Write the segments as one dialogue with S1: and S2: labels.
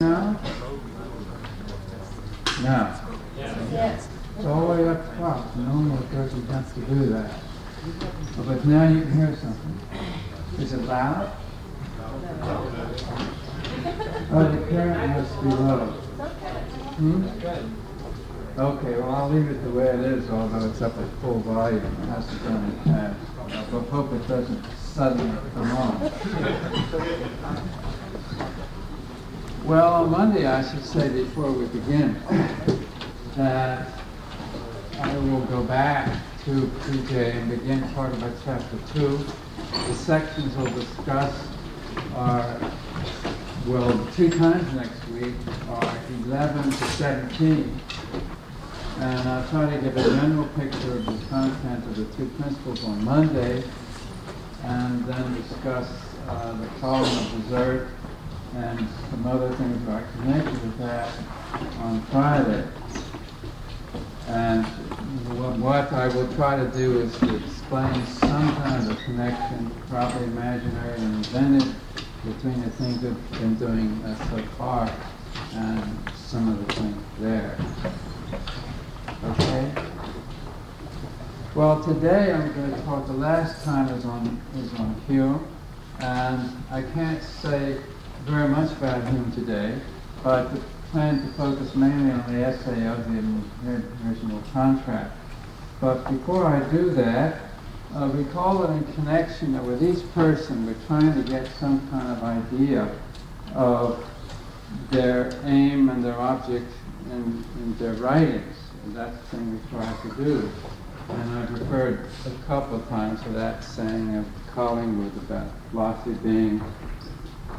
S1: Now? Now.
S2: Yes.
S1: It's all the way up top. Normally a person has to do that. But now you can hear something. Is it loud? Oh, the current must be low. Hmm? Okay, well I'll leave it the way it is, although it's up at full volume. It hasn't done in the past. But hope it doesn't suddenly come on. Well, on Monday, I should say before we begin, that I will go back to PJ and begin part of chapter 2. The sections we'll discuss are, well, 2 times next week, are 11 to 17. And I'll try to give a general picture of the content of the 2 principles on Monday, and then discuss the problem of desert and some other things that are connected with that on Friday. And what I will try to do is to explain some kind of a connection, probably imaginary and invented, between the things we've been doing so far and some of the things there. Okay? Well, today I'm going to talk, the last time is on Hume, and I can't say very much about Hume today, but I plan to focus mainly on the essay of the original contract. But before I do that, recall that in connection with each person, we're trying to get some kind of idea of their aim and their object in their writings. And that's the thing we try to do. And I've referred a couple of times to that saying of Collingwood about philosophy being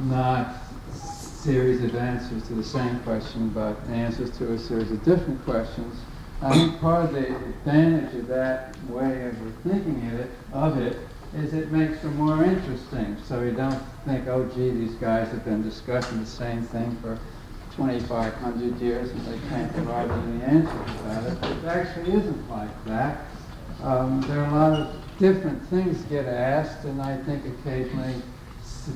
S1: not a series of answers to the same question, but answers to a series of different questions. I think part of the advantage of that way of thinking of it is it makes them more interesting. So you don't think, oh gee, these guys have been discussing the same thing for 2,500 years and they can't provide any answers about it. It actually isn't like that. There are a lot of different things get asked, and I think occasionally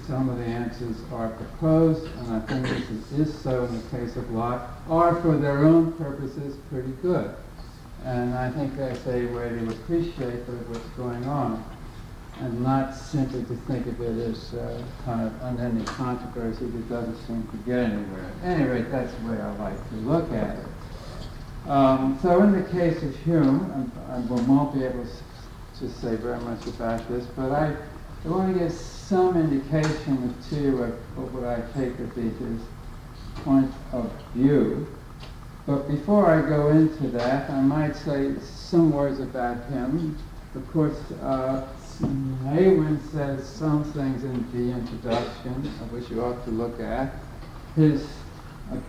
S1: some of the answers are proposed, and I think this is so in the case of Locke, are for their own purposes pretty good. And I think that's a way to appreciate what's going on, and not simply to think of it as kind of unending controversy that doesn't seem to get anywhere. At any rate, that's the way I like to look at it. So in the case of Hume, I won't be able to say very much about this, but I want to give some indication to you of what I take to be his point of view. But before I go into that, I might say some words about him. Of course, Awen says some things in the introduction, which you ought to look at. His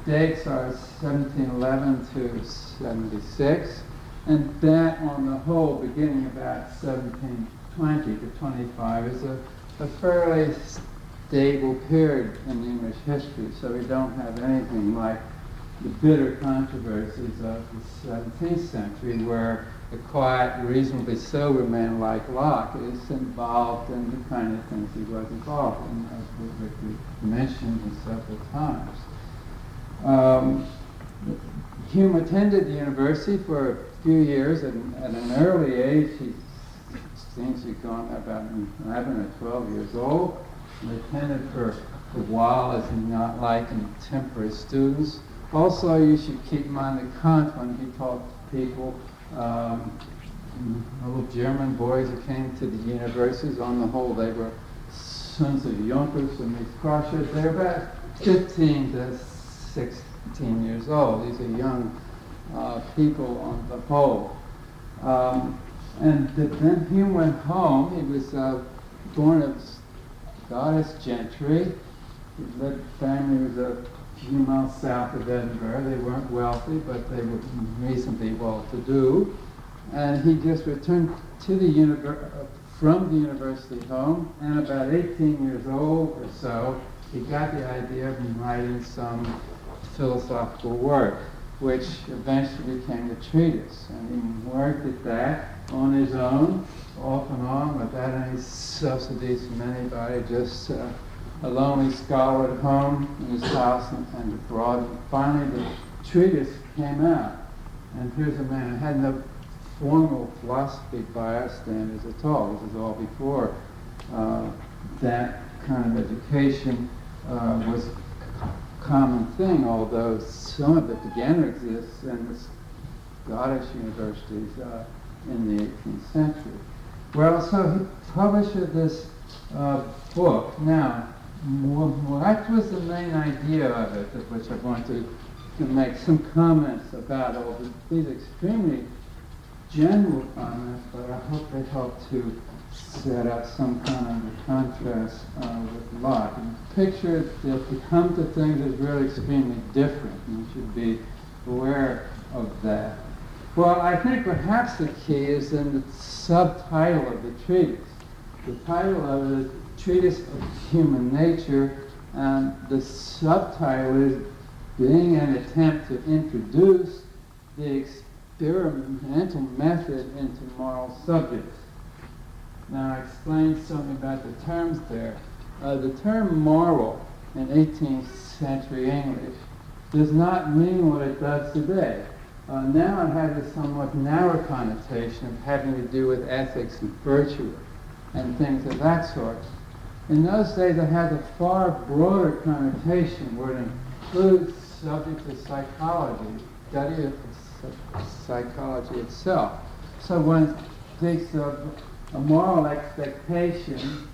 S1: dates are 1711 to 76, and that on the whole, beginning about 1720 to 25, is a fairly stable period in English history, so we don't have anything like the bitter controversies of the 17th century, where a quiet, reasonably sober man like Locke is involved in the kind of things he was involved in, as we mentioned several times. Hume attended the university for a few years, and at an early age, he seems to have gone about 11 or 12 years old, and attended for a while as not like contemporary students. Also, you should keep in mind that Kant, when he taught people, little German boys who came to the universities, on the whole, they were sons of Junkers and Mietskroschers. They're about 15 to 16 years old. These are young people on the whole. And then he went home. He was born of Scottish gentry. His family was a few miles south of Edinburgh. They weren't wealthy, but they were reasonably well-to-do. And he just returned to from the university home, and about 18 years old or so, he got the idea of writing some philosophical work, which eventually became a treatise. And he worked at that on his own, off and on, without any subsidies from anybody, just a lonely scholar at home in his house and abroad. And finally, the treatise came out. And here's a man who had no formal philosophy by our standards at all. This is all before that kind of education was a common thing, although some of it began to exist in the Scottish universities in the 18th century. Well, so he published this book. Now, what was the main idea of it, of which I want to make some comments about all these extremely general comments, but I hope they help to set up some kind of a contrast with Locke. And picture that to come to things is really extremely different, and you should be aware of that. Well, I think perhaps the key is in the subtitle of the treatise. The title of it is Treatise of Human Nature, and the subtitle is being an attempt to introduce the experimental method into moral subjects. Now, I explained something about the terms there. The term moral in 18th century English does not mean what it does today. Now it has a somewhat narrow connotation of having to do with ethics and virtue and things of that sort. In those days it had a far broader connotation where it includes subjects of psychology, study of psychology itself. So when one thinks of a moral expectation,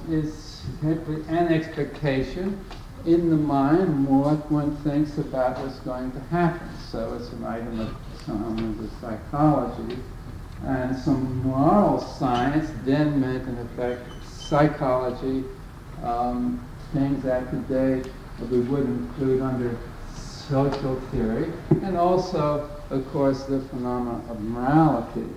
S1: is simply an expectation in the mind what one thinks about what's going to happen. So it's an item of some elements of psychology. And some moral science then meant, in effect, psychology, things that today we would include under social theory, and also, of course, the phenomena of morality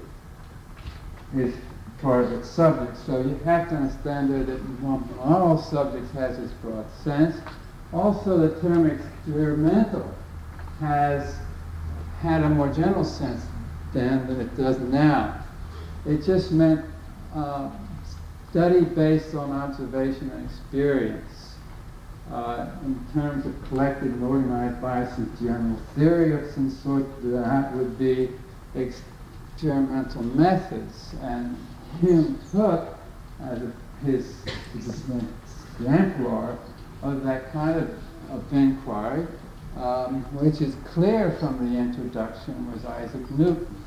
S1: is part of its subject. So you have to understand that moral subjects has its broad sense. Also, the term experimental has had a more general sense then than it does now. It just meant study based on observation and experience. In terms of collected and organized by some general theory of some sort, that would be experimental methods. And Hume took as his exemplar of that kind of inquiry, which is clear from the introduction, was Isaac Newton.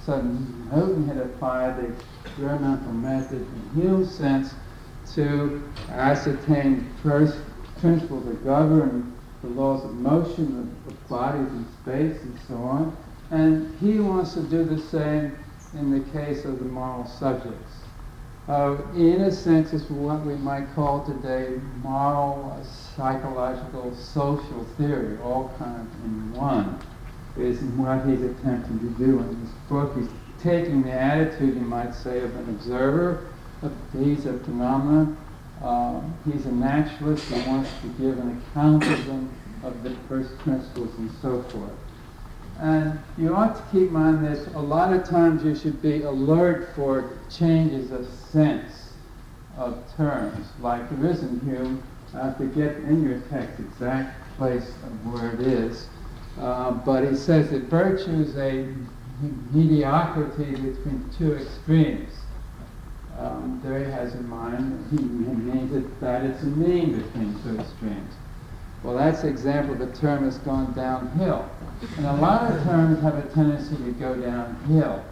S1: So Newton had applied the experimental method in Hume's sense to ascertain first principles that govern the laws of motion of bodies in space and so on. And he wants to do the same in the case of the moral subjects. In a sense, it's what we might call today moral, psychological, social theory, all kind of in one, is what he's attempting to do in this book. He's taking the attitude, you might say, of an observer. He's a phenomenon. He's a naturalist. He wants to give an account of them, of the first principles and so forth. And you ought to keep in mind that a lot of times you should be alert for changes of sense of terms. Like there is in Hume, I forget in your text exact place of where it is, but he says that virtue is a mediocrity between two extremes. There he has in mind, he means that it's a mean between two extremes. Well, that's an example of a term that's gone downhill. And a lot of terms have a tendency to go downhill.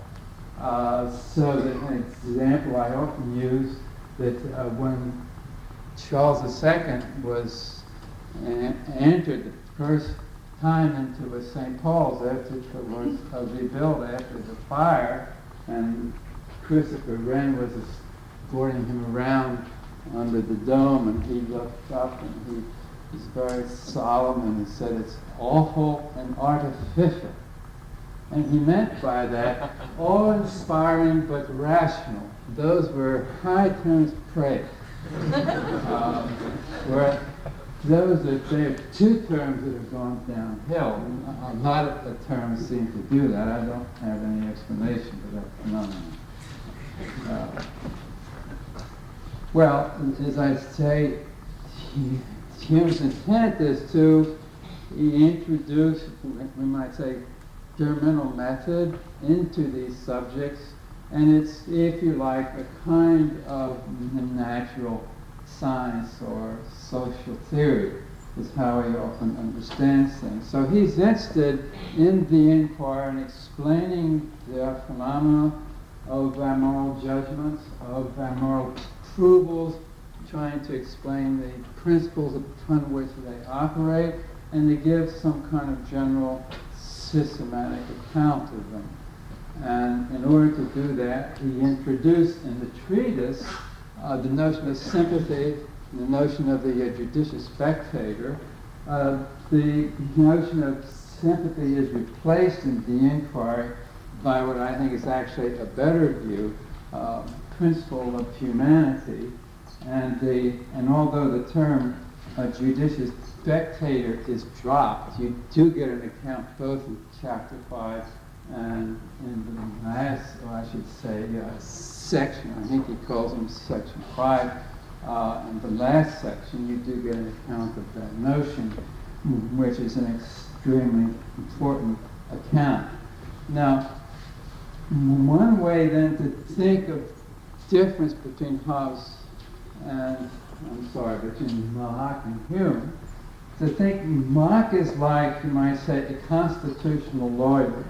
S1: So that an example I often use, that when Charles II was entered the first time into St. Paul's after it was rebuilt after the fire, and Christopher Wren was escorting him around under the dome, and he looked up and he was very solemn and he said, "It's awful and artificial." And he meant by that awe-inspiring but rational. Those were high terms of praise. Where those are two terms that have gone downhill. And a lot of the terms seem to do that. I don't have any explanation for that phenomenon. Well, as I say, Hume's intent is to introduce, we might say, experimental method into these subjects, and it's, if you like, a kind of natural science or social theory is how he often understands things. So he's interested in the inquiry and explaining the phenomena of our moral judgments, of our moral approvals, trying to explain the principles upon which they operate, and to give some kind of general systematic account of them. And in order to do that, he introduced in the treatise the notion of sympathy, the notion of the judicious spectator. The notion of sympathy is replaced in the inquiry by what I think is actually a better view, principle of humanity. And although the term judicious spectator is dropped, you do get an account both in chapter 5 and in the last, or I should say, section. I think he calls them section 5. In the last section, you do get an account of that notion, which is an extremely important account. Now, one way then to think of difference between Hobbes and, between Locke and Hume, to think Locke is like, you might say, a constitutional lawyer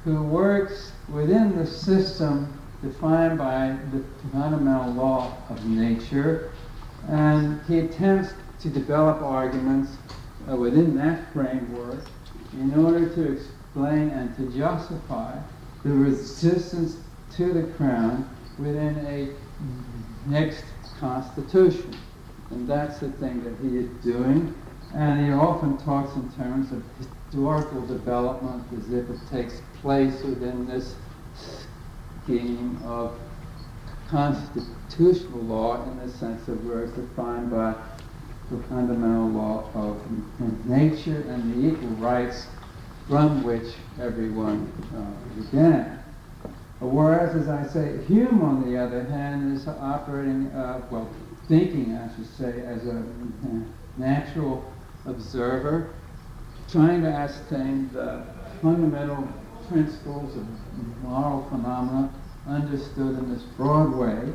S1: who works within the system defined by the fundamental law of nature, and he attempts to develop arguments within that framework in order to explain and to justify the resistance to the crown within a mixed constitution. And that's the thing that he is doing. And he often talks in terms of historical development as if it takes place within this scheme of constitutional law in the sense of where it's defined by the fundamental law of nature and the equal rights from which everyone began. Whereas, as I say, Hume, on the other hand, is operating, thinking, I should say, as a natural observer, trying to ascertain the fundamental principles of moral phenomena understood in this broad way,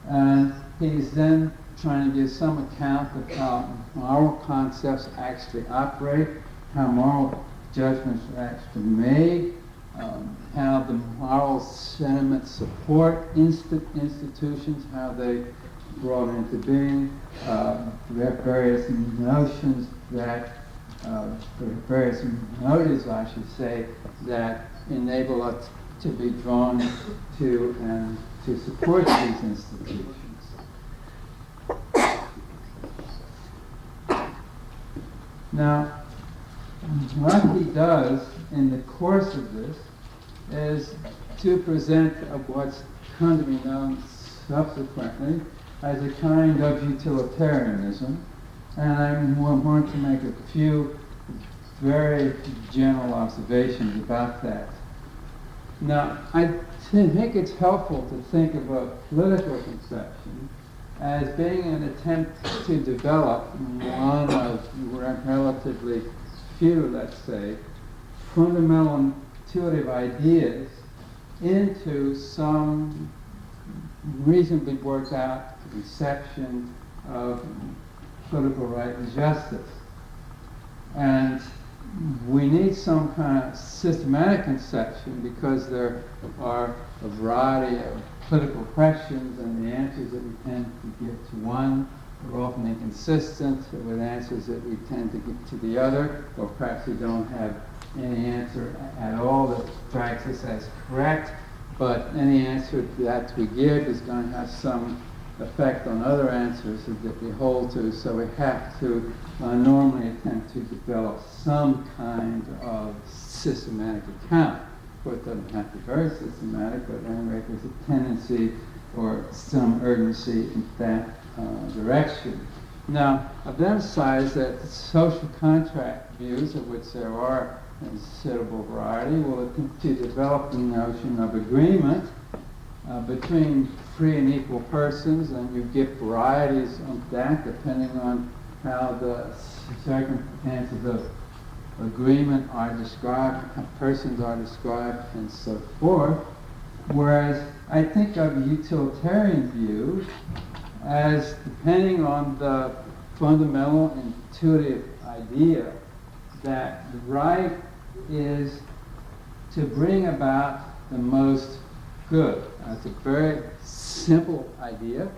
S1: and he's then trying to give some account of how moral concepts actually operate, how moral judgments are actually made, how the moral sentiments support institutions, how they brought into being, various notions that, various motives, I should say, that enable us to be drawn to and to support these institutions. Now, what he does in the course of this is to present what's come to be known subsequently as a kind of utilitarianism, and I want to make a few very general observations about that. Now, I think it's helpful to think of a political conception as being an attempt to develop one of relatively few, let's say, fundamental intuitive ideas into some reasonably worked out conception of political right and justice. And we need some kind of systematic conception because there are a variety of political questions, and the answers that we tend to give to one are often inconsistent with answers that we tend to give to the other, or perhaps we don't have any answer at all that strikes us as correct, but any answer that we give is going to have some effect on other answers that we hold to, so we have to normally attempt to develop some kind of systematic account. Of course, it doesn't have to be very systematic, but at any rate, there's a tendency or some urgency in that direction. Now, I've emphasized that social contract views, of which there are a considerable variety, will attempt to develop the notion of agreement, between free and equal persons, and you get varieties of that depending on how the circumstances of agreement are described, how persons are described, and so forth. Whereas I think of a utilitarian view as depending on the fundamental intuitive idea that the right is to bring about the most good. It's a very simple idea,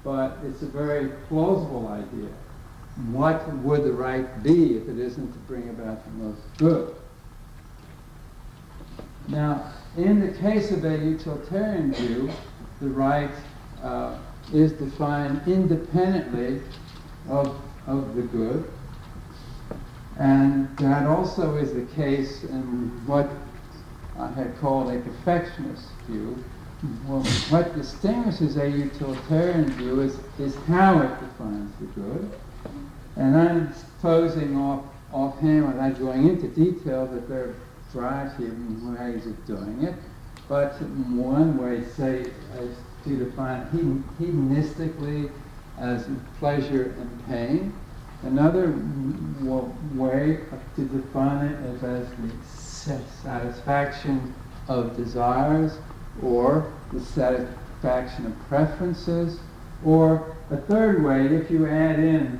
S1: but it's a very plausible idea. What would the right be if it isn't to bring about the most good? Now, in the case of a utilitarian view, the right is defined independently of the good. And that also is the case in what I had called a perfectionist view. Well, what distinguishes a utilitarian view is how it defines the good. And I'm supposing offhand, without going into detail, that there are a variety of ways of doing it. But one way, say, is to define it hedonistically as pleasure and pain. Another way to define it is as the satisfaction of desires, or the satisfaction of preferences, or a third way, if you add in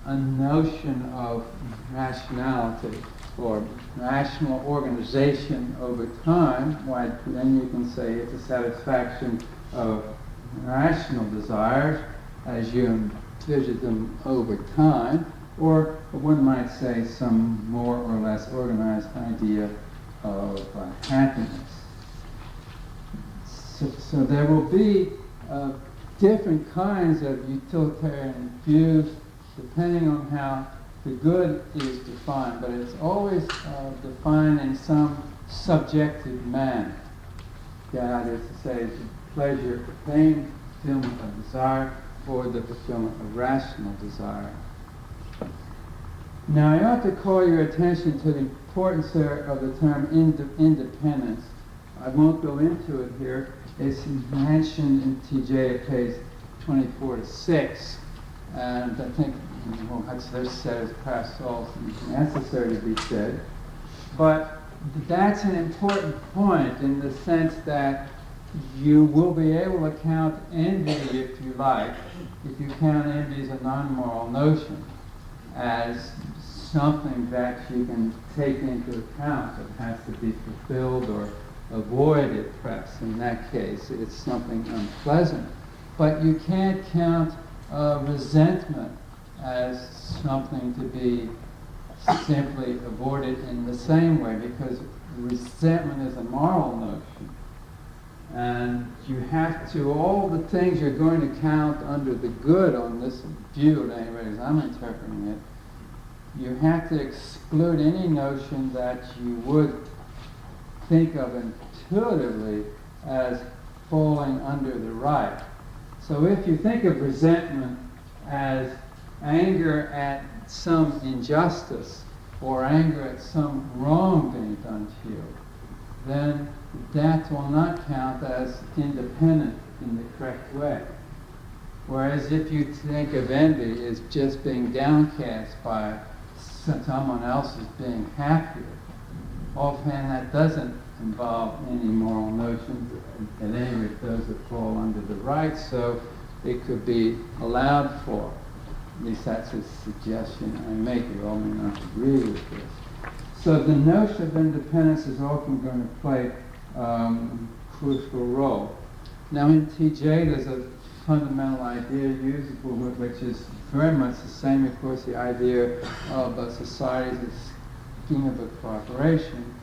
S1: a notion of rationality or rational organization over time, why then you can say it's a satisfaction of rational desires as you envision them over time, or one might say some more or less organized idea of happiness. So there will be different kinds of utilitarian views depending on how the good is defined, but it's always defined in some subjective manner. That is to say, the pleasure or pain, fulfillment of desire, or the fulfillment of rational desire. Now, I ought to call your attention to the importance there of the term independence. I won't go into it here. It's mentioned in TJ at page 24 to 6. And I think, that's their said as perhaps all necessary to be said. But that's an important point in the sense that you will be able to count envy, if you like, if you count envy as a non-moral notion, as something that you can take into account that has to be fulfilled or avoided, perhaps in that case. It's something unpleasant. But you can't count resentment as something to be simply avoided in the same way, because resentment is a moral notion. And you have to, all the things you're going to count under the good on this view, at any rate as I'm interpreting it, you have to exclude any notion that you would think of intuitively as falling under the right. So if you think of resentment as anger at some injustice or anger at some wrong being done to you, then that will not count as independent in the correct way. Whereas if you think of envy as just being downcast by someone else's being happier, offhand that doesn't involve any moral notions, at any rate those that fall under the right, so it could be allowed for. At least that's a suggestion I make. You all may not agree with this. So the notion of independence is often going to play a crucial role. Now in TJ there's a fundamental idea used, which is very much the same, of course, the idea of a society as a scheme of cooperation.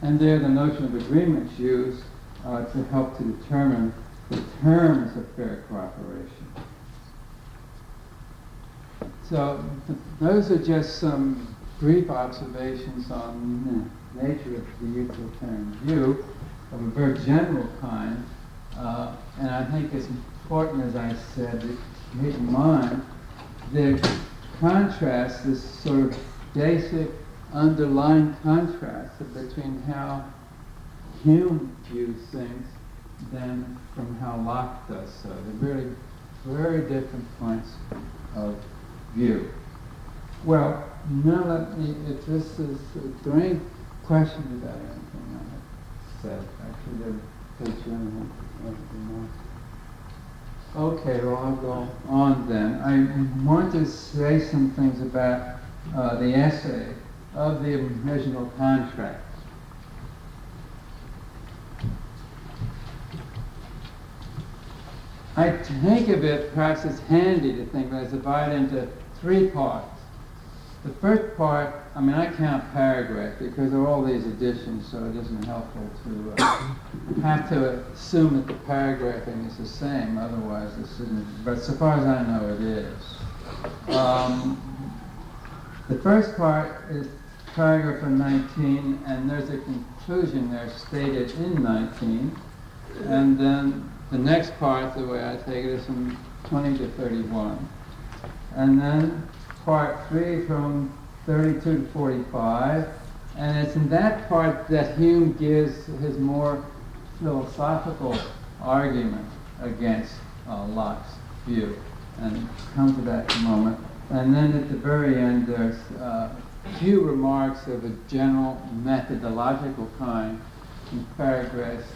S1: And there the notion of agreement is used to help to determine the terms of fair cooperation. So those are just some brief observations on the nature of the utilitarian view of a very general kind. And I think it's important, as I said, to keep in mind the contrast, this sort of basic underlying contrast between how Hume views things than from how Locke does so. They're really very different points of view. Well, now let me, if this is, there any questions about anything I have said? Actually, didn't teach you anything more. Okay, well, I'll go on then. I want to say some things about the essay of the original contract. I think of it, perhaps it's handy to think of it as divided into three parts. The first part, I mean, I count paragraphs because there are all these editions, so it isn't helpful to have to assume that the paragraphing is the same, otherwise this isn't, but so far as I know it is. The first part is paragraph 19, and there's a conclusion there stated in 19, and then the next part, the way I take it, is from 20 to 31. And then part 3 from 32 to 45. And it's in that part that Hume gives his more philosophical argument against Locke's view. And come to that in a moment. And then at the very end, there's a few remarks of a general methodological kind in paragraphs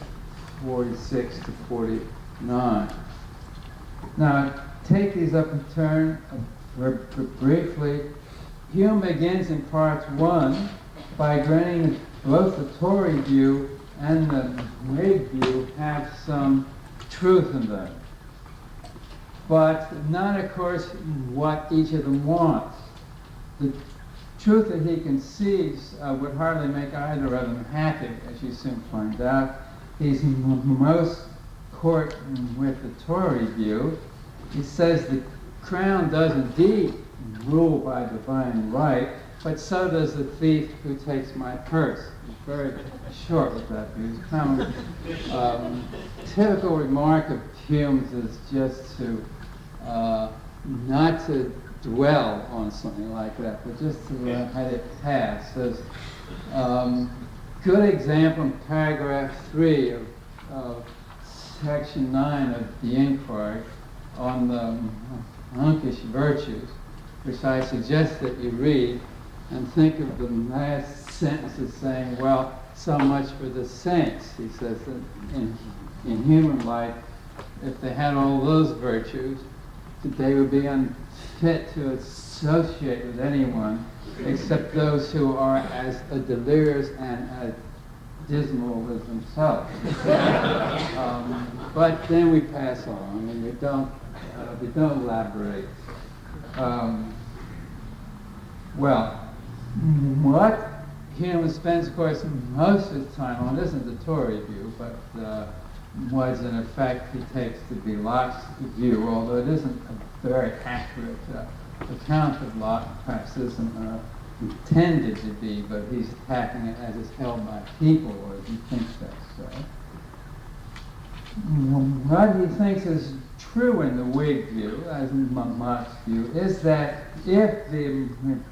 S1: 46 to 49. Now, take these up in turn briefly. Hume begins in part 1 by granting both the Tory view and the Whig view have some truth in them, but not, of course, what each of them wants. The truth that he conceives would hardly make either of them happy, as you soon find out. He's most court with the Tory view. He says the crown does indeed rule by divine right, but so does the thief who takes my purse. He's very short with that view. It's kind of typical remark of Hume's is just to not to dwell on something like that, but just to let it pass. Says, good example in paragraph 3 of section 9 of the inquiry on the monkish virtues, which I suggest that you read and think of the last sentence as saying, well, so much for the saints. He says that in human life, if they had all those virtues, they would be unfit to associate with anyone except those who are as delirious and as dismal as themselves. But then we pass on. I mean, we don't elaborate. Well, what Hume spends, of course, most of his time on isn't the Tory view, but was in effect he takes to be Locke's view, although it isn't a very accurate account of Locke, perhaps isn't intended to be, but he's attacking it as it's held by people, or he thinks that's so. What he thinks is true in the Whig view, as in Locke's view, is that if the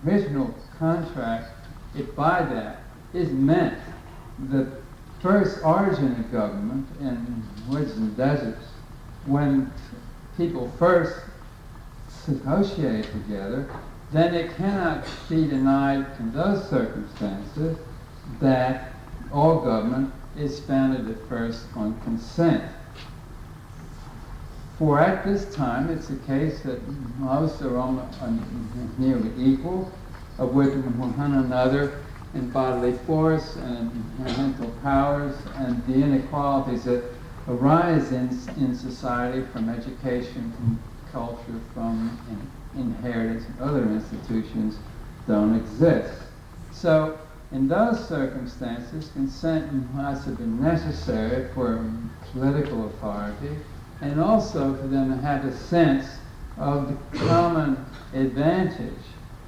S1: original contract, if by that is meant the first origin of government in woods and deserts, when people first negotiate together, then it cannot be denied in those circumstances that all government is founded at first on consent. For at this time, it's the case that most are almost nearly equal with one another in bodily force and mental powers, and the inequalities that arise in society from education, from culture, from inheritance and other institutions don't exist. So in those circumstances, consent must have been necessary for political authority, and also for them to have a sense of the common advantage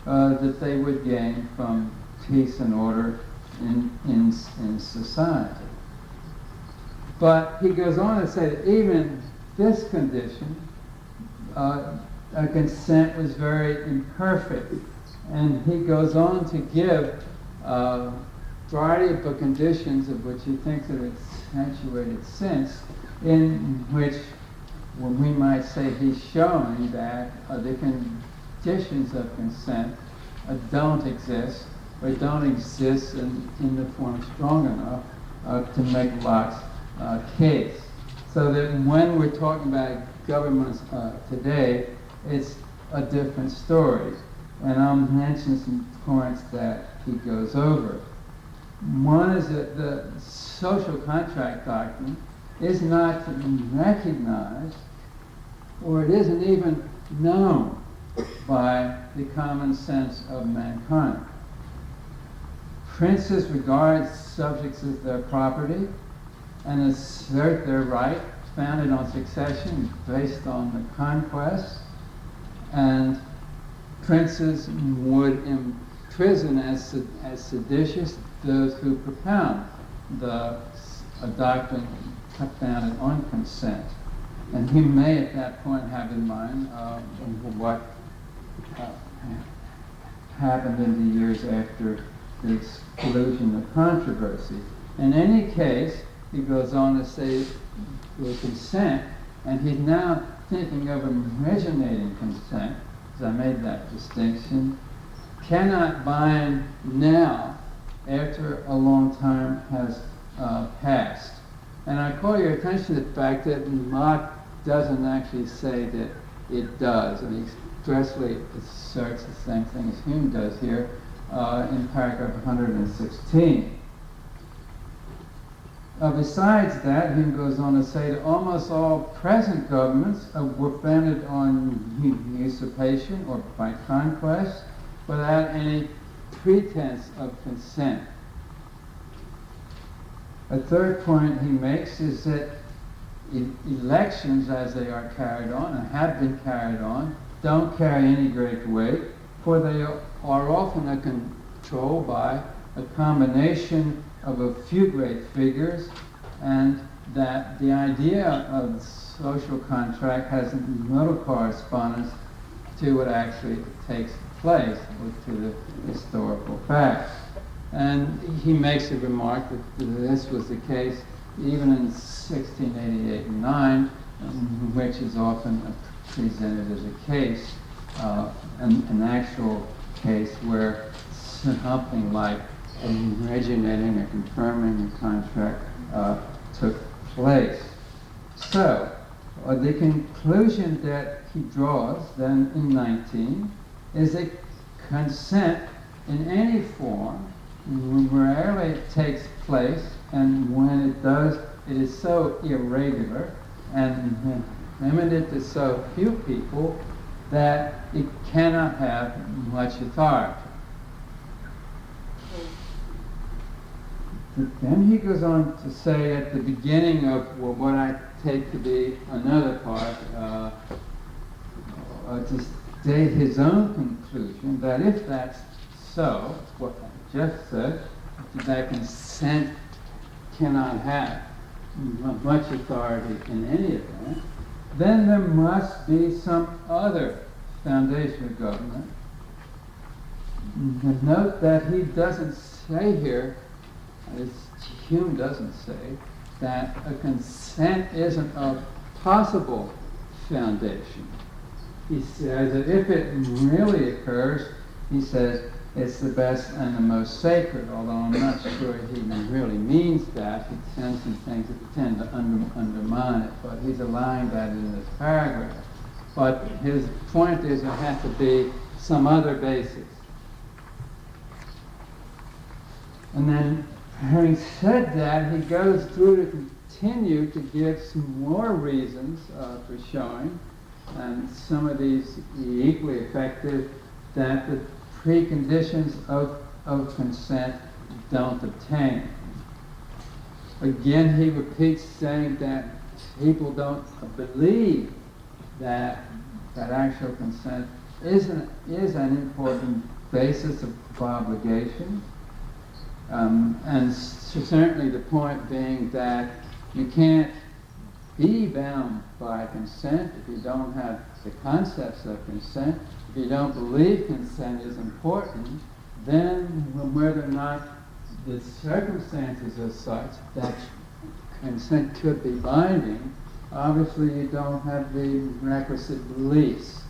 S1: that they would gain from peace and order in society. But he goes on to say that even this condition, a consent was very imperfect. And he goes on to give a variety of conditions of which he thinks have accentuated since, in which we might say he's showing that the conditions of consent don't exist, or don't exist in the form strong enough to make Locke's case. So that when we're talking about governments today, it's a different story. And I'll mention some points that he goes over. One is that the social contract doctrine is not recognized, or it isn't even known by the common sense of mankind. Princes regard subjects as their property and assert their right founded on succession based on the conquest, and princes would imprison as seditious those who propound a doctrine founded on consent. And he may at that point have in mind what happened in the years after the exclusion of controversy. In any case, he goes on to say consent, and he's now thinking of originating consent, as I made that distinction, cannot bind now after a long time has passed. And I call your attention to the fact that Locke doesn't actually say that it does, and he expressly asserts the same thing as Hume does here in paragraph 116. Besides that, Hume goes on to say that almost all present governments were founded on usurpation or by conquest without any pretense of consent. A third point he makes is that elections, as they are carried on and have been carried on, don't carry any great weight, for they are often controlled by a combination of a few great figures, and that the idea of social contract has little correspondence to what actually takes place, or to the historical facts. And he makes a remark that this was the case even in 1688 and 9, which is often presented as a case, an actual case where something like originating or confirming a contract took place. So, the conclusion that he draws then in 19 is that consent in any form rarely takes place, and when it does, it is so irregular and limited to so few people that it cannot have much authority. Then he goes on to say at the beginning of what I take to be another part, to state his own conclusion that if that's so, what I just said, that consent cannot have much authority in any event, then there must be some other foundation of government. Note that he doesn't say here, as Hume doesn't say, that a consent isn't a possible foundation. He says that if it really occurs, he says it's the best and the most sacred, although I'm not sure he really means that. He sends some things that tend to undermine it, but he's allowing that in this paragraph. But his point is there has to be some other basis. And then, having said that, he goes through to continue to give some more reasons for showing, and some of these equally effective, that the preconditions of consent don't obtain. Again, he repeats saying that people don't believe that actual consent is an important basis of obligation. And certainly the point being that you can't be bound by consent if you don't have the concepts of consent. If you don't believe consent is important, then whether or not the circumstances are such that consent could be binding, obviously you don't have the requisite beliefs,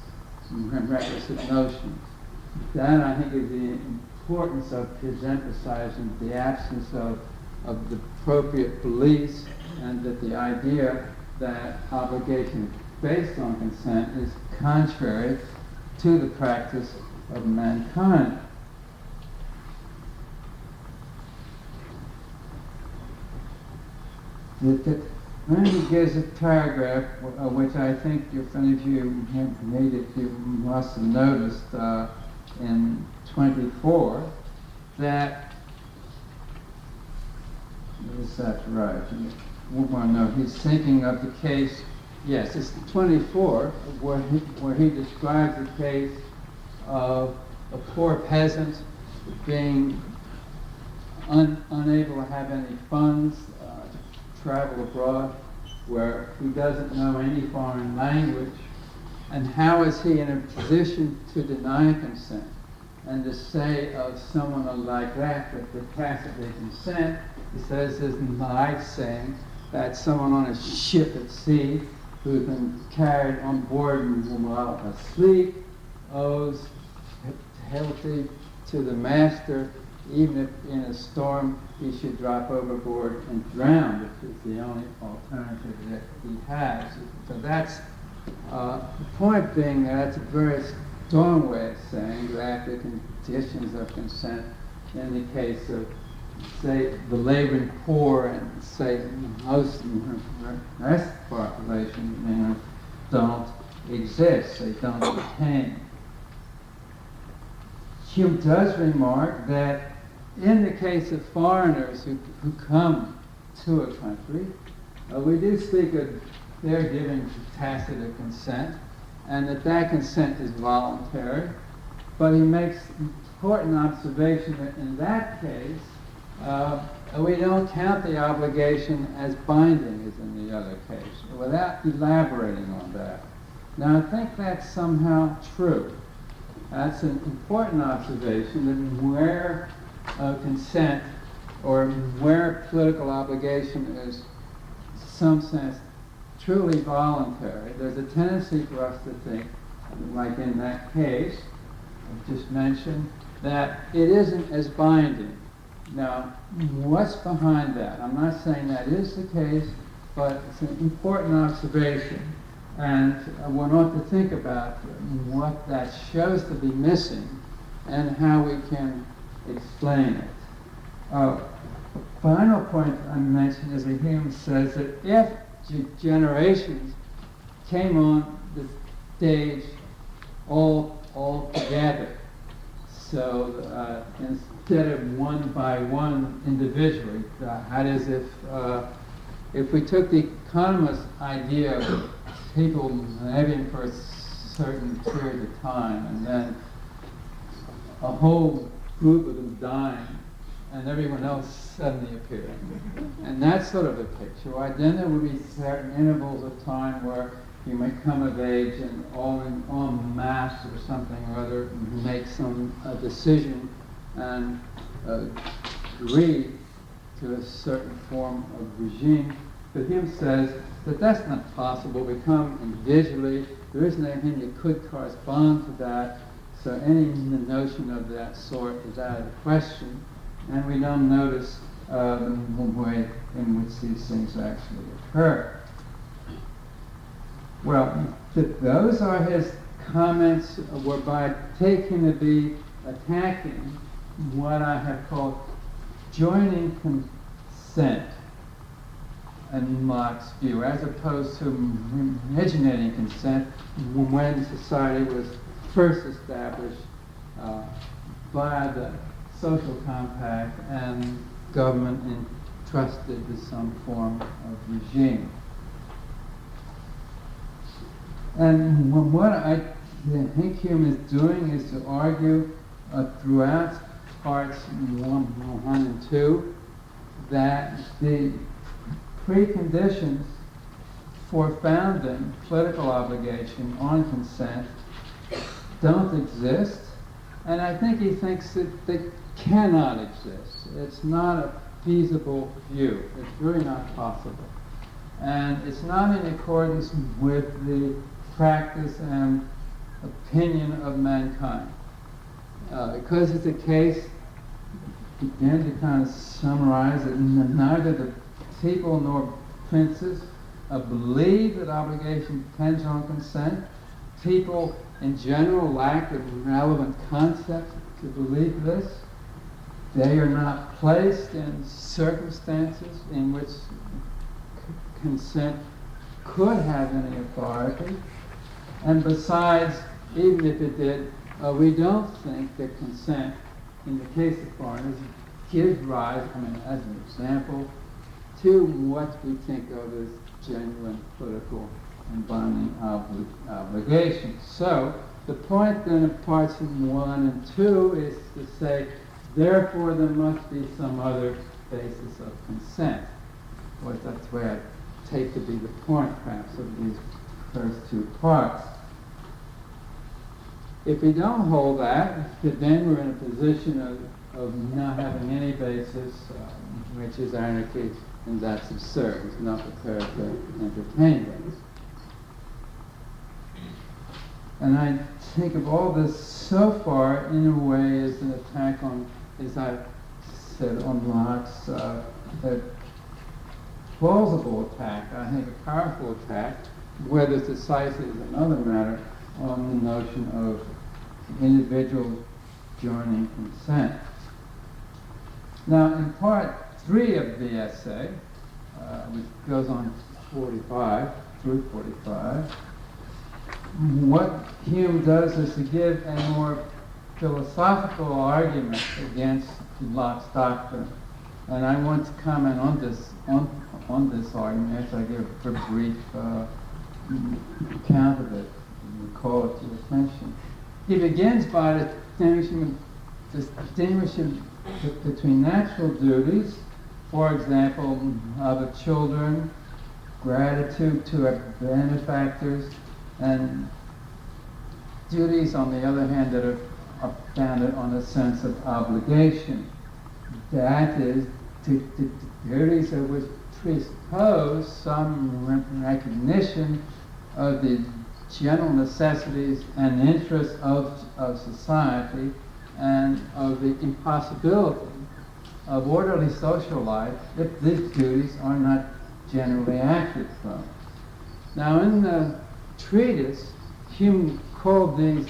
S1: requisite notions. That, I think, is the importance of his emphasizing the absence of the appropriate beliefs, and that the idea that obligation based on consent is contrary to the practice of mankind. Then he gives a paragraph, which I think if any of you have read it, you must have noticed in 24, that, is that right? Well, no, he's thinking of the case, yes, it's 24, where he describes the case of a poor peasant being unable to have any funds to travel abroad, where he doesn't know any foreign language, and how is he in a position to deny consent and to say of someone like that they tacitly consent? He says is like saying that someone on a ship at sea who's been carried on board while asleep owes penalty to the master, even if in a storm he should drop overboard and drown, which is the only alternative that he has. So that's the point being that that's a very strong way of saying that the conditions of consent in the case of, say, the laboring poor and, say, most of the rest of the population, don't exist, they don't obtain. Hume does remark that in the case of foreigners who come to a country, we do speak of their giving tacit consent, and that consent is voluntary, but he makes important observation that in that case, we don't count the obligation as binding as in the other case, without elaborating on that. Now, I think that's somehow true. That's an important observation, that where consent or where political obligation is, in some sense, truly voluntary, there's a tendency for us to think, like in that case I just mentioned, that it isn't as binding. Now, what's behind that? I'm not saying that is the case, but it's an important observation, and one ought to think about what that shows to be missing and how we can explain it. Final point I mentioned is that Hume says that if generations came on the stage all together, so instead of one by one individually, that is, if we took the economist idea of people living for a certain period of time and then a whole group of them dying and everyone else suddenly appearing, and that sort of a picture, right? Then there would be certain intervals of time where you may come of age and all en masse or something or other make some decision and agree to a certain form of regime. But Hume says that that's not possible. We come individually. There isn't anything that could correspond to that. So any notion of that sort is out of the question. And we don't notice the way in which these things actually occur. Well, those are his comments whereby taking to be attacking what I have called joining consent in Locke's view, as opposed to originating consent when society was first established by the social compact and government entrusted with some form of regime. And what I think Hume is doing is to argue throughout parts 1 and 2 that the preconditions for founding political obligation on consent don't exist, and I think he thinks that they cannot exist. It's not a feasible view. It's really not possible. And it's not in accordance with the practice and opinion of mankind. Because it's a case, again, to kind of summarize it, neither the people nor princes believe that obligation depends on consent. People in general lack the relevant concept to believe this. They are not placed in circumstances in which consent could have any authority. And besides, even if it did, we don't think that consent, in the case of foreigners, gives rise, as an example, to what we think of as genuine political and binding obligations. So, the point then of parts 1 and 2 is to say, therefore there must be some other basis of consent. Well, that's where I take to be the point, perhaps, of these first two parts. If we don't hold that, then we're in a position of not having any basis, which is anarchy, and that's absurd. It's not prepared to entertain this. And I think of all this so far, in a way, as an attack on, as I said, on Locke's a plausible attack, I think a powerful attack, whether it's decisive is another matter, on the notion of individuals joining consent. Now, in part 3 of the essay, which goes on 45 through 45, what Hume does is to give a more philosophical argument against Locke's doctrine. And I want to comment on this argument as I give a brief account of it and call it to attention. He begins by distinguishing between natural duties, for example, of children, gratitude to our benefactors, and duties, on the other hand, that are founded on a sense of obligation. That is, duties of which presuppose some recognition of the general necessities and interests of society and of the impossibility of orderly social life if these duties are not generally acted from. Now, in the treatise, Hume called these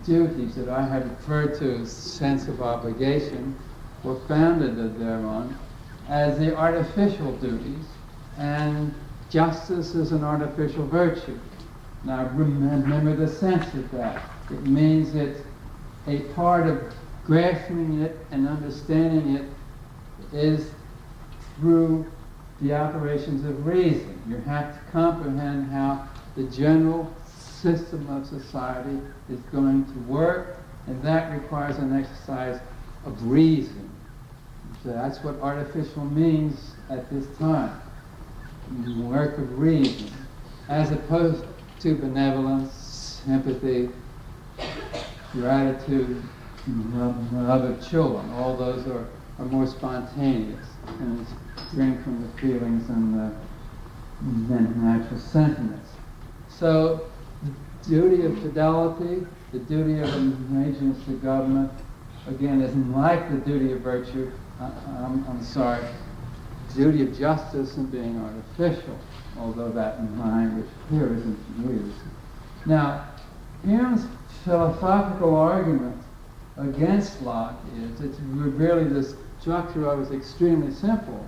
S1: duties that I have referred to as sense of obligation, were founded thereon, as the artificial duties, and justice is an artificial virtue. Now remember the sense of that. It means that a part of grasping it and understanding it is through the operations of reason. You have to comprehend how the general system of society is going to work, and that requires an exercise of reason. So that's what artificial means at this time. Work of reason, as opposed to benevolence, sympathy, gratitude, love of children. All those are more spontaneous and spring from the feelings and the natural sentiments. So the duty of fidelity, the duty of allegiance to government, again, isn't like the duty of virtue. Duty of justice and being artificial, although that language here isn't used. Now, Hume's philosophical argument against Locke is, it's really the structure of it is extremely simple.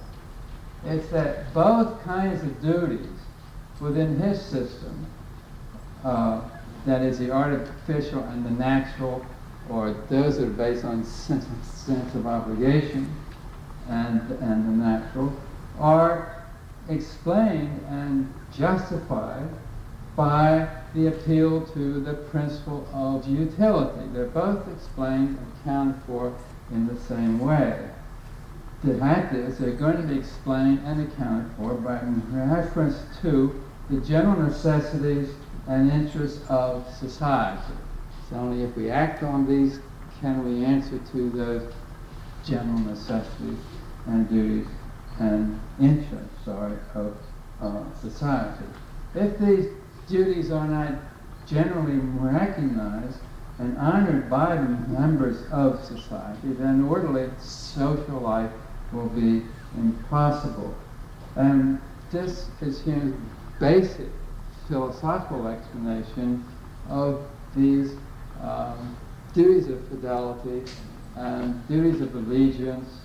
S1: It's that both kinds of duties within his system, that is the artificial and the natural, or those that are based on sense of obligation, and the natural, are explained and justified by the appeal to the principle of utility. They're both explained and accounted for in the same way. The fact is, they're going to be explained and accounted for by reference to the general necessities and interests of society. It's only if we act on these can we answer to those general necessities and duties and interests of society. If these duties are not generally recognized and honored by the members of society, then orderly social life will be impossible. And this is Hume's basic philosophical explanation of these duties of fidelity and duties of allegiance,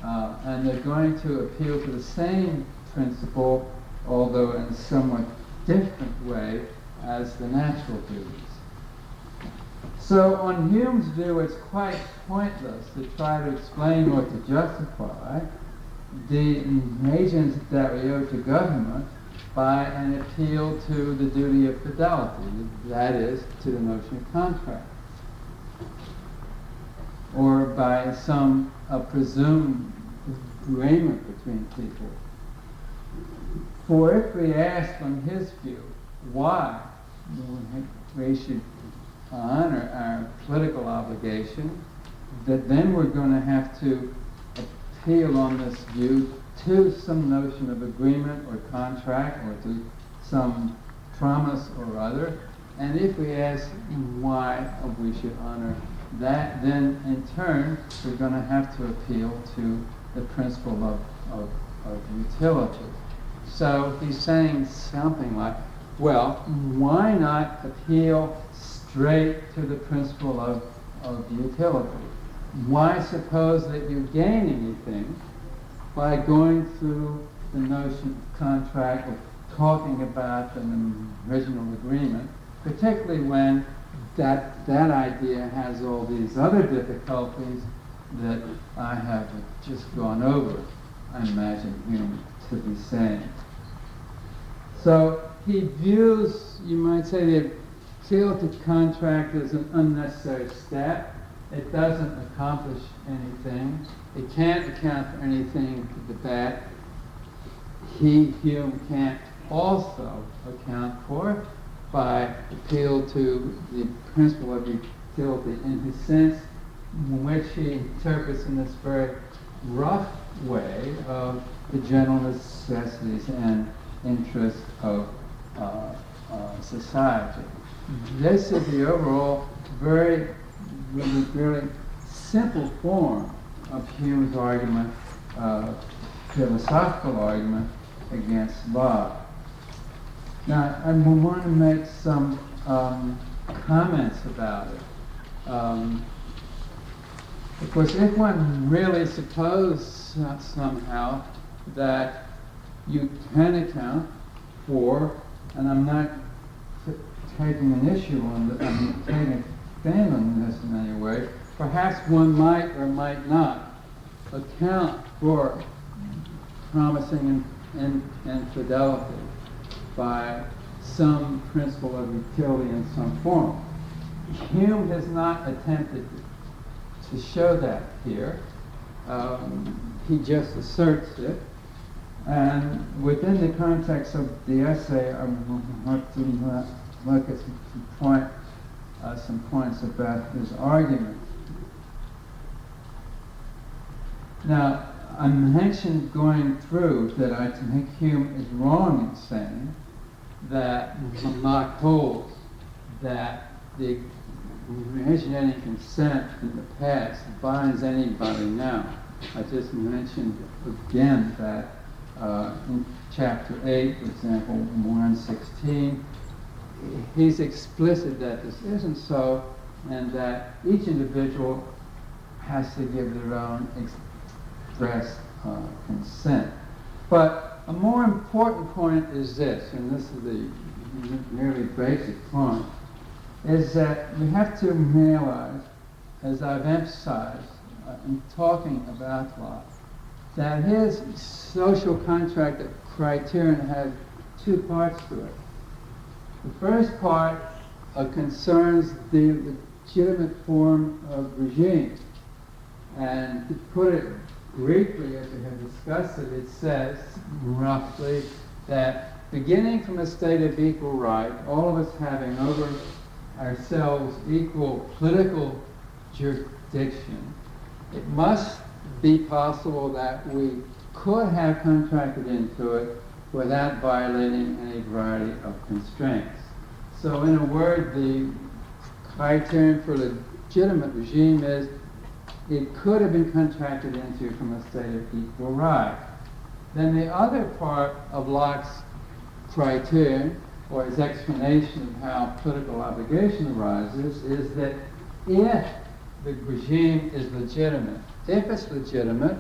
S1: and they're going to appeal to the same principle, although in a somewhat different way, as the natural duties. So on Hume's view, it's quite pointless to try to explain or to justify the allegiance that we owe to government by an appeal to the duty of fidelity, that is, to the notion of contract, or by some presumed agreement between people. For if we ask from his view why we should honor our political obligation, that then we're going to have to appeal on this view to some notion of agreement or contract or to some promise or other. And if we ask why we should honor that, then in turn we're going to have to appeal to the principle of utility. So he's saying something like, well, why not appeal straight to the principle of utility? Why suppose that you gain anything by going through the notion of contract or talking about an original agreement, particularly when that idea has all these other difficulties that I have just gone over, I imagine Hume to be saying. So he views, you might say, the appeal to contract as an unnecessary step. It doesn't accomplish anything. It can't account for anything that Hume can't also account for by appeal to the principle of utility in the sense in which he interprets in this very rough way of the general necessities and interests of society. This is the overall very simple form of Hume's argument, philosophical argument against Locke. Now, I want to make some comments about it. Of course, if one really supposes somehow that you can account for, and I'm not taking an issue on this, I'm taking a stand on this in any way, perhaps one might or might not account for promising and fidelity by some principle of utility in some form. Hume has not attempted to show that here. He just asserts it. And within the context of the essay, I want to look at some points about his argument. Now, I mentioned going through that I think Hume is wrong in saying that Locke holds that the originating consent in the past binds anybody now. I just mentioned again that in chapter 8, for example, 116, he's explicit that this isn't so, and that each individual has to give their own express consent. But a more important point is this, and this is the really basic point, is that we have to realize, as I've emphasized in talking about Locke, that his social contract criterion has two parts to it. The first part concerns the legitimate form of regime. And to put it briefly, as we have discussed it, it says, roughly, that beginning from a state of equal right, all of us having over ourselves equal political jurisdiction, it must be possible that we could have contracted into it without violating any variety of constraints. So in a word, the criterion for legitimate regime is it could have been contracted into from a state of equal right. Then the other part of Locke's criterion, or his explanation of how political obligation arises, is that if the regime is legitimate, if it's legitimate,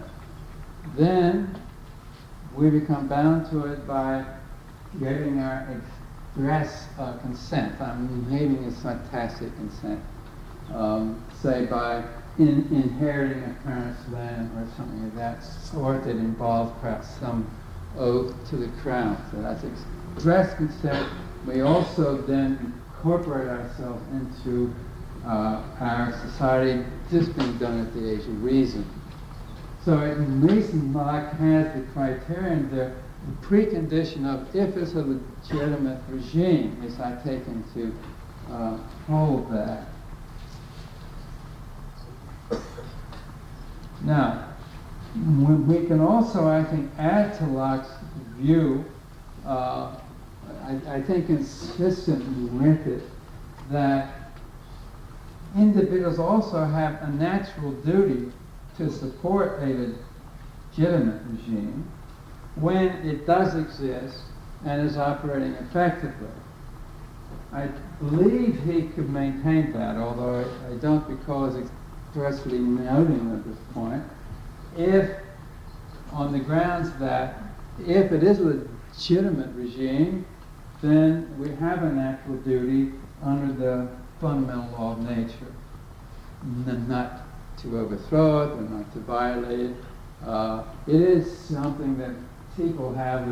S1: then we become bound to it by giving our express consent. I'm hating it's not tacit consent. Say by inheriting a parent's land or something of that sort that involves perhaps some oath to the crown. So that's express consent. We also then incorporate ourselves into our society, just being done at the age of reason. So in reason, Locke has the criterion, the precondition of if it's a legitimate regime, is I take him to hold that. Now, we can also, I think, add to Locke's view, I think consistent with it, that individuals also have a natural duty to support a legitimate regime when it does exist and is operating effectively. I believe he could maintain that, although I don't recall his expressly noting at this point, if on the grounds that if it is a legitimate regime, then we have a natural duty under the fundamental law of nature, not to overthrow it or not to violate it. It is something that people have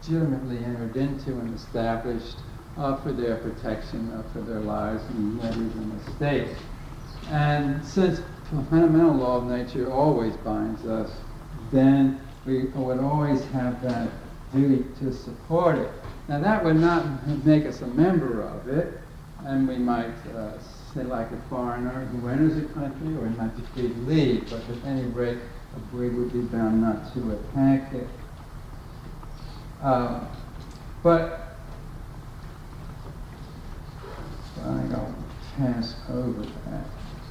S1: legitimately entered into and established for their protection, for their lives and levies in the state. And since the fundamental law of nature always binds us, then we would always have that duty to support it. Now that would not make us a member of it, and we might say like a foreigner who enters a country, or not be free to leave, but at any rate, we would be bound not to attack it. But I think I'll pass over that.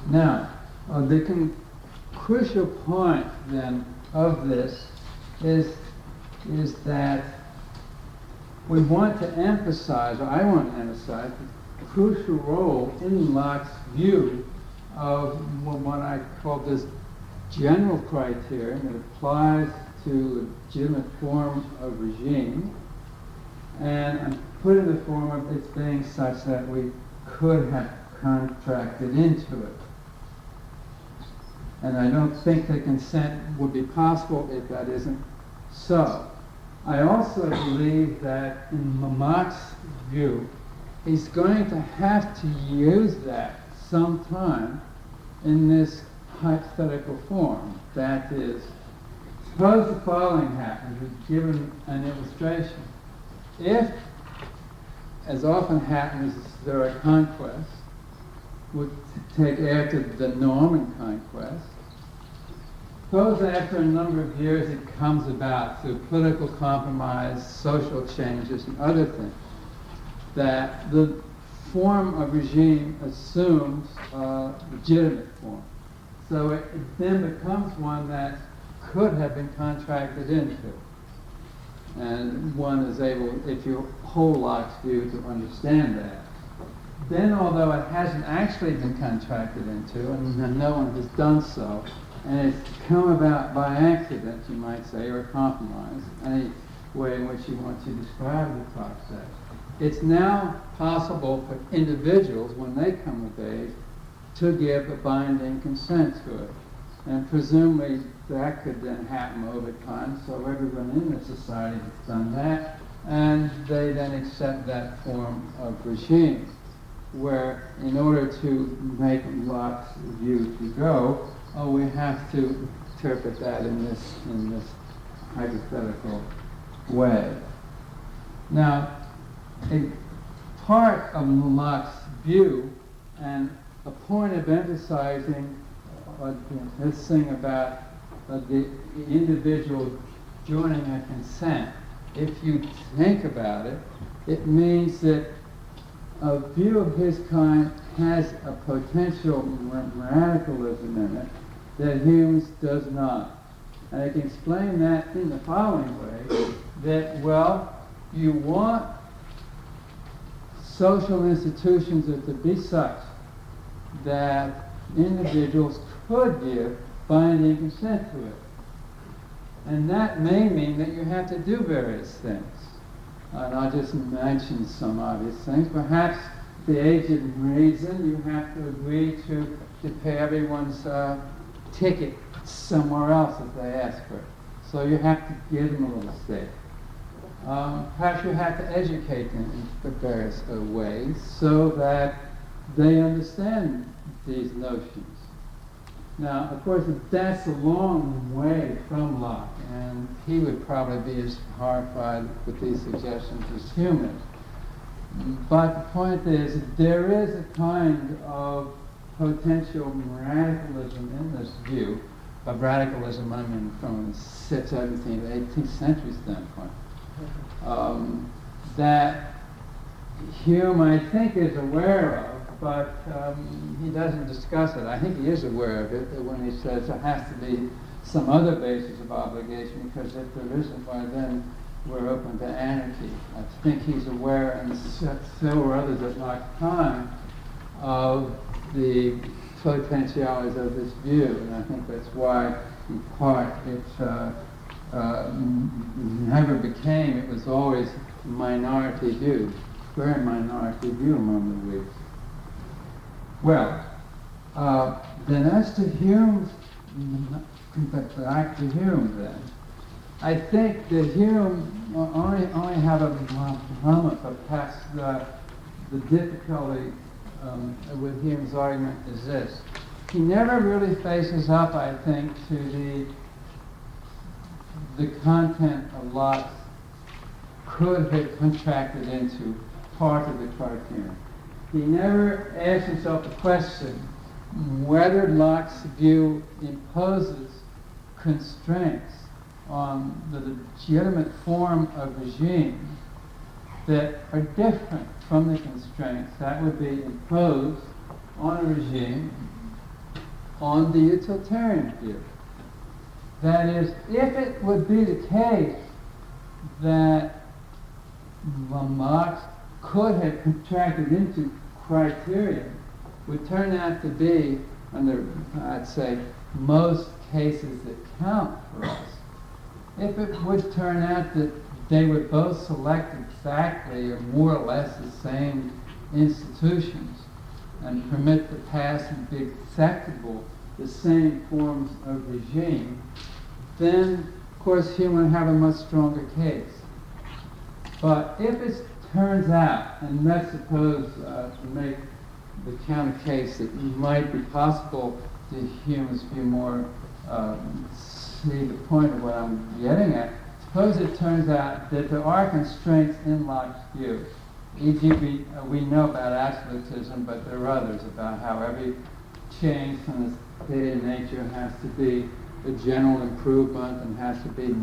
S1: Now, the crucial point then of this is that we want to emphasize, or I want to emphasize, the crucial role in Locke's view of what I call this general criterion that applies to legitimate form of regime, and put in the form of its being such that we could have contracted into it. And I don't think that consent would be possible if that isn't so. I also believe that in Locke's view, he's going to have to use that sometime in this hypothetical form. That is, suppose the following happens, we've given an illustration. If, as often happens, there are conquests, would take after the Norman conquest. Suppose after a number of years it comes about through political compromise, social changes, and other things, that the form of regime assumes a legitimate form. So it then becomes one that could have been contracted into. And one is able, if you hold Locke's view, to understand that. Then, although it hasn't actually been contracted into, and no one has done so, and it's come about by accident, you might say, or compromise, any way in which you want to describe the process, it's now possible for individuals, when they come of age, to give a binding consent to it. And presumably that could then happen over time, so everyone in the society has done that, and they then accept that form of regime, where in order to make Locke's view to go, we have to interpret that in this hypothetical way. Now, a part of Locke's view, and a point of emphasizing this thing about the individual joining a consent, if you think about it, it means that a view of his kind has a potential radicalism in it that Hume's does not. And I can explain that in the following way, that, well, you want social institutions to be such that individuals could give binding consent to it. And that may mean that you have to do various things. And I'll just mention some obvious things. Perhaps the age of reason, you have to agree to pay everyone's ticket somewhere else if they ask for it. So you have to give them a little stake. Perhaps you have to educate them in various ways so that they understand these notions. Now, of course, that's a long way from Locke, and he would probably be as horrified with these suggestions as Hume is. But the point is, there is a kind of potential radicalism in this view. By radicalism, I mean from the 17th, 18th century standpoint. That Hume, I think, is aware of, but he doesn't discuss it. I think he is aware of it when he says there has to be some other basis of obligation, because if there isn't, why then we're open to anarchy. I think he's aware, and so were others at Locke's time, of the potentialities of this view, and I think that's why, in part, it never became, it was always a minority view, very minority view among the Whigs. Well, then as to Hume, back to Hume then, I think that Hume only have a moment, but perhaps the difficulty with Hume's argument is this. He never really faces up, I think, to the content of Locke's could have contracted into part of the criterion. He never asks himself the question whether Locke's view imposes constraints on the legitimate form of regime that are different from the constraints that would be imposed on a regime on the utilitarian view. That is, if it would be the case that Locke could have contracted into criterion, would turn out to be, under, I'd say, most cases that count for us, if it would turn out that they would both select exactly or more or less the same institutions and permit the past and be acceptable the same forms of regime, then, of course, Hume would have a much stronger case. But if it turns out, and let's suppose to make the counter case that might be possible to Hume's view more see the point of what I'm getting at, suppose it turns out that there are constraints in Locke's view. E.g., we know about absolutism, but there are others about how every change from the state of nature has to be a general improvement and has to be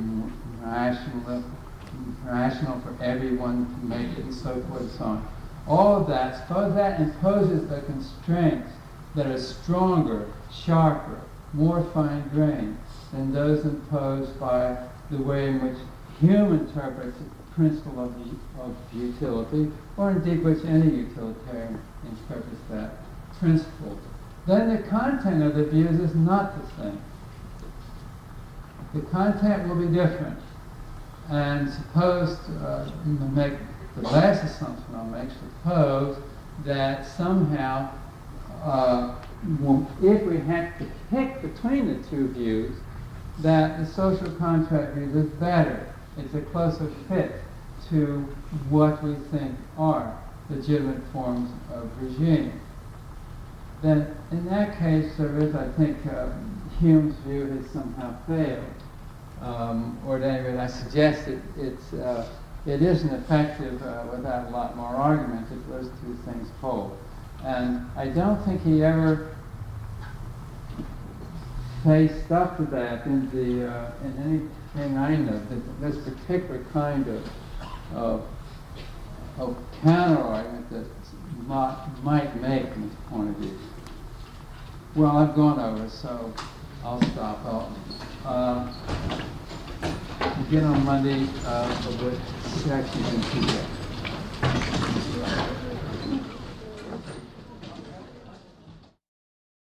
S1: rational for everyone to make it, and so forth and so on. All of that, suppose that imposes the constraints that are stronger, sharper, more fine-grained than those imposed by the way in which Hume interprets the principle of utility, or indeed which any utilitarian interprets that principle. Then the content of the views is not the same. The content will be different. And suppose, to make the last assumption I'll make, suppose that somehow, if we had to pick between the two views, that the social contract view is better. It's a closer fit to what we think are legitimate forms of regime. Then, in that case, there is, I think, Hume's view has somehow failed. Or at any rate, I suggest it isn't effective without a lot more argument if those two things hold. And I don't think he ever say stuff to that in anything I know, this particular kind of counter argument that might make from this point of view. Well, I've gone over, so I'll stop. Begin on Monday with sections in 2 days.